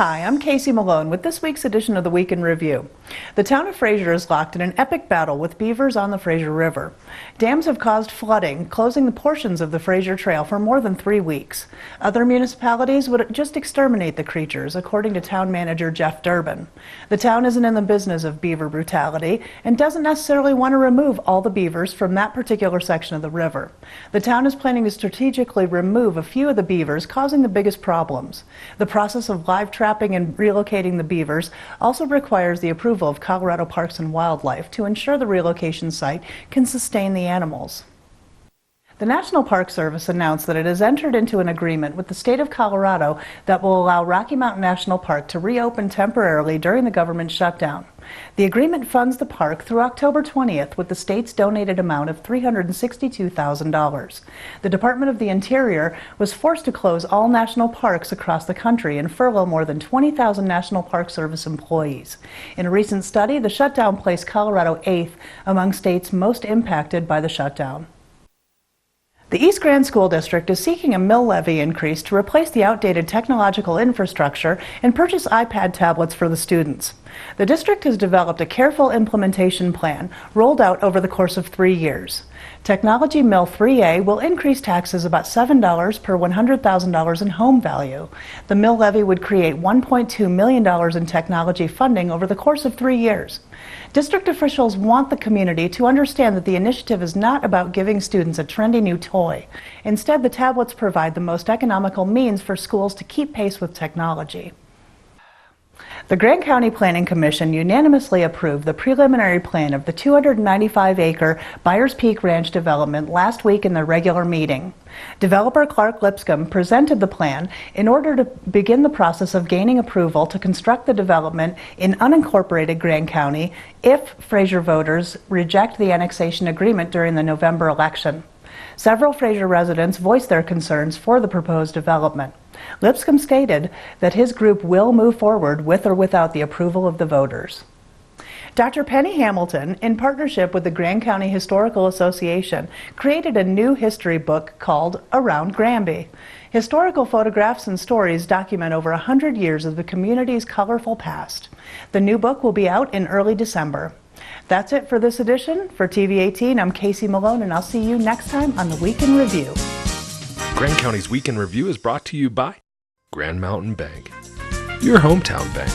Hi, I'm Casey Malone with this week's edition of the Week in Review. The town of Fraser is locked in an epic battle with beavers on the Fraser River. Dams have caused flooding, closing the portions of the Fraser Trail for more than 3 weeks. Other municipalities would just exterminate the creatures, according to town manager Jeff Durbin. The town isn't in the business of beaver brutality and doesn't necessarily want to remove all the beavers from that particular section of the river. The town is planning to strategically remove a few of the beavers causing the biggest problems. The process of live trapping and relocating the beavers also requires the approval of Colorado Parks and Wildlife to ensure the relocation site can sustain the animals. The National Park Service announced that it has entered into an agreement with the state of Colorado that will allow Rocky Mountain National Park to reopen temporarily during the government shutdown. The agreement funds the park through October 20th with the state's donated amount of $362,000. The Department of the Interior was forced to close all national parks across the country and furlough more than 20,000 National Park Service employees. In a recent study, the shutdown placed Colorado 8th among states most impacted by the shutdown. The East Grand School District is seeking a Mill Levy increase to replace the outdated technological infrastructure and purchase iPad tablets for the students. The district has developed a careful implementation plan rolled out over the course of 3 years. Technology Mill 3A will increase taxes about $7 per $100,000 in home value. The Mill Levy would create $1.2 million in technology funding over the course of 3 years. District officials want the community to understand that the initiative is not about giving students a trendy new toy. Instead, the tablets provide the most economical means for schools to keep pace with technology. The Grand County Planning Commission unanimously approved the preliminary plan of the 295-acre Byers Peak Ranch development last week in their regular meeting. Developer Clark Lipscomb presented the plan in order to begin the process of gaining approval to construct the development in unincorporated Grand County if Fraser voters reject the annexation agreement during the November election. Several Fraser residents voiced their concerns for the proposed development. Lipscomb stated that his group will move forward with or without the approval of the voters. Dr. Penny Hamilton, in partnership with the Grand County Historical Association, created a new history book called Around Granby. Historical photographs and stories document over 100 years of the community's colorful past. The new book will be out in early December. That's it for this edition. For TV18, I'm Casey Malone, and I'll see you next time on the Week in Review. Grand County's Week in Review is brought to you by Grand Mountain Bank, your hometown bank.